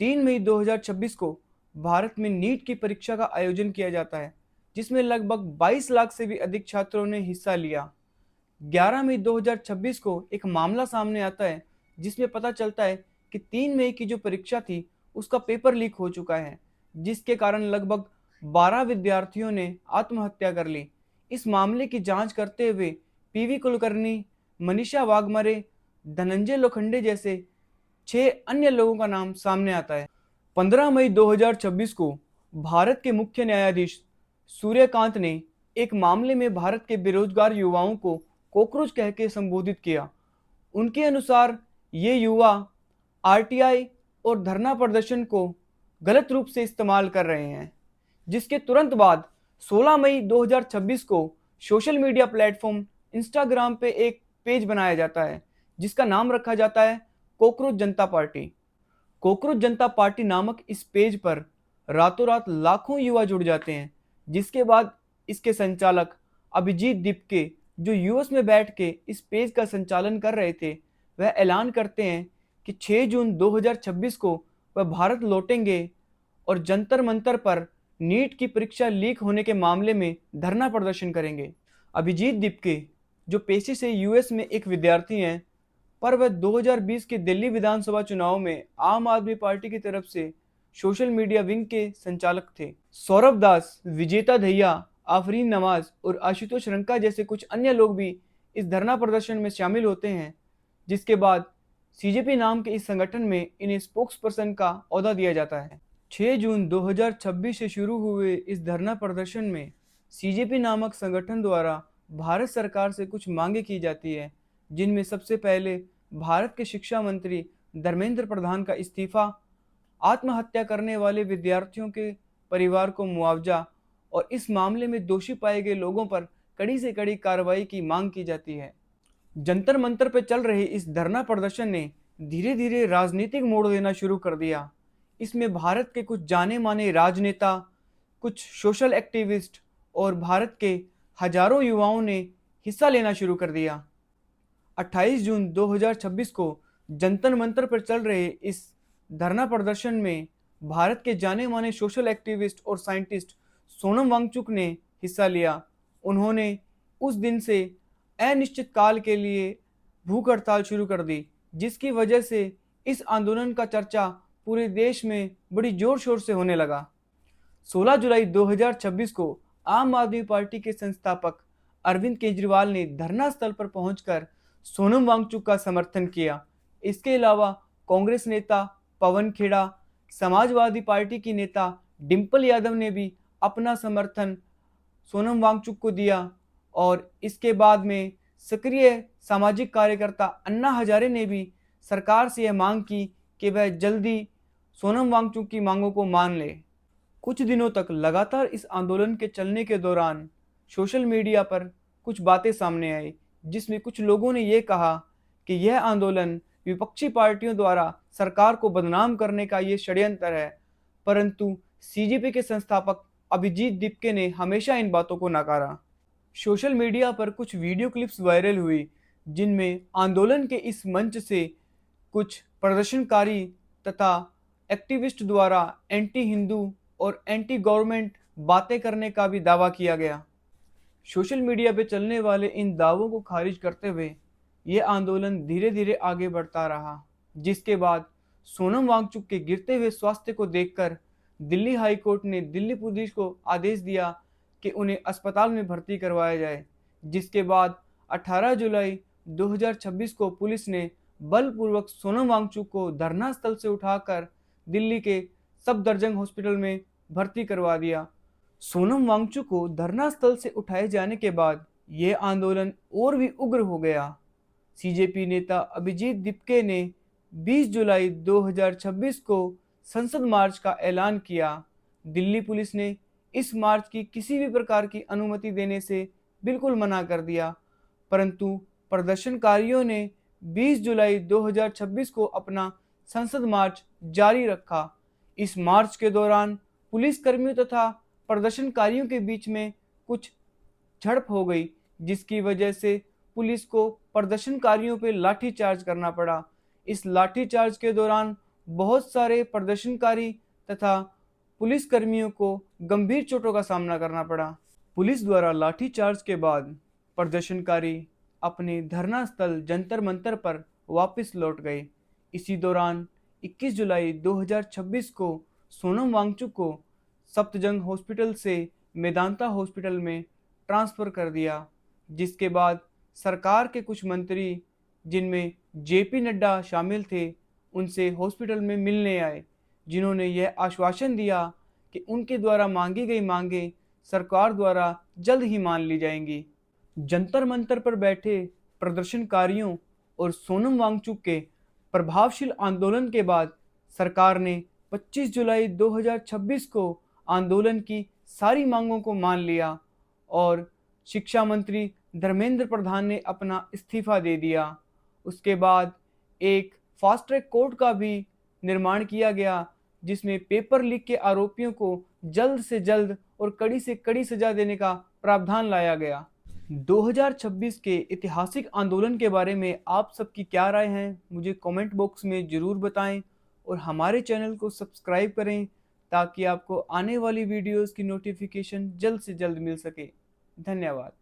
3 मई 2026 को भारत में नीट की परीक्षा का आयोजन किया जाता है, जिसमें लगभग 22 लाख से भी अधिक छात्रों ने हिस्सा लिया। 11 मई 2026 को एक मामला सामने आता है, जिसमें पता चलता है कि 3 मई की जो परीक्षा थी, उसका पेपर लीक हो चुका है, जिसके कारण लगभग 12 विद्यार्थियों ने आत्महत्या कर ली। इस मामले की जांच करते हुए पीवी कुलकर्णी, मनीषा वाघमारे, धनंजय लोखंडे जैसे 6 अन्य लोगों का नाम सामने आता है। 15 मई 2026 को भारत के मुख्य न्यायाधीश सूर्यकांत ने एक मामले में भारत के बेरोजगार युवाओं को कॉकरोच कह के संबोधित किया। उनके अनुसार ये युवा आरटीआई और धरना प्रदर्शन को गलत रूप से इस्तेमाल कर रहे हैं, जिसके तुरंत बाद 16 मई 2026 को सोशल मीडिया प्लेटफॉर्म इंस्टाग्राम पे एक पेज बनाया जाता है, जिसका नाम रखा जाता है कॉकरोच जनता पार्टी। कॉकरोच जनता पार्टी नामक इस पेज पर रातों रात लाखों युवा जुड़ जाते हैं, जिसके बाद इसके संचालक अभिजीत दीपके, जो यूएस में बैठ के इस पेज का संचालन कर रहे थे, वह ऐलान करते हैं कि 6 जून 2026 को वह भारत लौटेंगे और जंतर मंतर पर नीट की परीक्षा लीक होने के मामले में धरना प्रदर्शन करेंगे। अभिजीत दीपके, जो पेशे से यूएस में एक विद्यार्थी हैं, पर वह 2020 के दिल्ली विधानसभा चुनाव में आम आदमी पार्टी की तरफ से सोशल मीडिया विंग के संचालक थे। सौरभ दास, विजेता दहिया, आफरीन नवाज और आशुतोष रंका जैसे कुछ अन्य लोग भी इस धरना प्रदर्शन में शामिल होते हैं, जिसके बाद सीजेपी नाम के इस संगठन में इन्हें स्पोक्स पर्सन का ओहदा दिया जाता है। 6 जून 2026 से शुरू हुए इस धरना प्रदर्शन में सीजेपी नामक संगठन द्वारा भारत सरकार से कुछ मांगे की जाती है, जिनमें सबसे पहले भारत के शिक्षा मंत्री धर्मेंद्र प्रधान का इस्तीफा, आत्महत्या करने वाले विद्यार्थियों के परिवार को मुआवजा और इस मामले में दोषी पाए गए लोगों पर कड़ी से कड़ी कार्रवाई की मांग की जाती है। जंतर मंतर पर चल रहे इस धरना प्रदर्शन ने धीरे धीरे राजनीतिक मोड़ लेना शुरू कर दिया। इसमें भारत के कुछ जाने माने राजनेता, कुछ सोशल एक्टिविस्ट और भारत के हजारों युवाओं ने हिस्सा लेना शुरू कर दिया। 28 जून 2026 को जंतर मंतर पर चल रहे इस धरना प्रदर्शन में भारत के जाने माने सोशल एक्टिविस्ट और साइंटिस्ट सोनम वांगचुक ने हिस्सा लिया। उन्होंने उस दिन से अनिश्चित काल के लिए भूख हड़ताल शुरू कर दी, जिसकी वजह से इस आंदोलन का चर्चा पूरे देश में बड़ी जोर शोर से होने लगा। 16 जुलाई 2026 को आम आदमी पार्टी के संस्थापक अरविंद केजरीवाल ने धरना स्थल पर पहुंचकर सोनम वांगचुक का समर्थन किया। इसके अलावा कांग्रेस नेता पवन खेड़ा, समाजवादी पार्टी की नेता डिंपल यादव ने भी अपना समर्थन सोनम वांगचुक को दिया और इसके बाद में सक्रिय सामाजिक कार्यकर्ता अन्ना हजारे ने भी सरकार से यह मांग की कि वह जल्दी सोनम वांगचुक की मांगों को मान ले। कुछ दिनों तक लगातार इस आंदोलन के चलने के दौरान सोशल मीडिया पर कुछ बातें सामने आई, जिसमें कुछ लोगों ने यह कहा कि यह आंदोलन विपक्षी पार्टियों द्वारा सरकार को बदनाम करने का ये षड्यंत्र है, परंतु सीजेपी के संस्थापक अभिजीत दीपके ने हमेशा इन बातों को नकारा। सोशल मीडिया पर कुछ वीडियो क्लिप्स वायरल हुई, जिनमें आंदोलन के इस मंच से कुछ प्रदर्शनकारी तथा एक्टिविस्ट द्वारा एंटी हिंदू और एंटी गवर्नमेंट बातें करने का भी दावा किया गया। सोशल मीडिया पे चलने वाले इन दावों को खारिज करते हुए ये आंदोलन धीरे धीरे आगे बढ़ता रहा, जिसके बाद सोनम वांगचुक के गिरते हुए स्वास्थ्य को देखकर दिल्ली हाई कोर्ट ने दिल्ली पुलिस को आदेश दिया कि उन्हें अस्पताल में भर्ती करवाया जाए, जिसके बाद 18 जुलाई 2026 को पुलिस ने बलपूर्वक सोनम वांगचुक को धरना स्थल से उठाकर दिल्ली के सफदरजंग हॉस्पिटल में भर्ती करवा दिया। सोनम वांगचुक को धरना स्थल से उठाए जाने के बाद यह आंदोलन और भी उग्र हो गया। सीजेपी नेता अभिजीत दीपके ने 20 जुलाई 2026 को संसद मार्च का ऐलान किया। दिल्ली पुलिस ने इस मार्च की किसी भी प्रकार की अनुमति देने से बिल्कुल मना कर दिया, परंतु प्रदर्शनकारियों ने 20 जुलाई 2026 को अपना संसद मार्च जारी रखा। इस मार्च के दौरान पुलिसकर्मियों तथा प्रदर्शनकारियों के बीच में कुछ झड़प हो गई, जिसकी वजह से पुलिस को प्रदर्शनकारियों पर लाठीचार्ज करना पड़ा। इस लाठीचार्ज के दौरान बहुत सारे प्रदर्शनकारी तथा पुलिसकर्मियों को गंभीर चोटों का सामना करना पड़ा। पुलिस द्वारा लाठीचार्ज के बाद प्रदर्शनकारी अपने धरना स्थल जंतर मंतर पर वापस लौट गए। इसी दौरान 21 जुलाई 2026 को सोनम वांगचुक को सफ्दरजंग हॉस्पिटल से मेदांता हॉस्पिटल में ट्रांसफ़र कर दिया, जिसके बाद सरकार के कुछ मंत्री, जिनमें जेपी नड्डा शामिल थे, उनसे हॉस्पिटल में मिलने आए, जिन्होंने यह आश्वासन दिया कि उनके द्वारा मांगी गई मांगें सरकार द्वारा जल्द ही मान ली जाएंगी। जंतर मंतर पर बैठे प्रदर्शनकारियों और सोनम वांगचुक के प्रभावशील आंदोलन के बाद सरकार ने 25 जुलाई 2026 को आंदोलन की सारी मांगों को मान लिया और शिक्षा मंत्री धर्मेंद्र प्रधान ने अपना इस्तीफा दे दिया। उसके बाद एक फास्ट ट्रैक कोर्ट का भी निर्माण किया गया, जिसमें पेपर लीक के आरोपियों को जल्द से जल्द और कड़ी से कड़ी सजा देने का प्रावधान लाया गया। 2026 के ऐतिहासिक आंदोलन के बारे में आप सबकी क्या राय है, मुझे कमेंट बॉक्स में ज़रूर बताएं और हमारे चैनल को सब्सक्राइब करें ताकि आपको आने वाली वीडियोस की नोटिफिकेशन जल्द से जल्द मिल सके। धन्यवाद।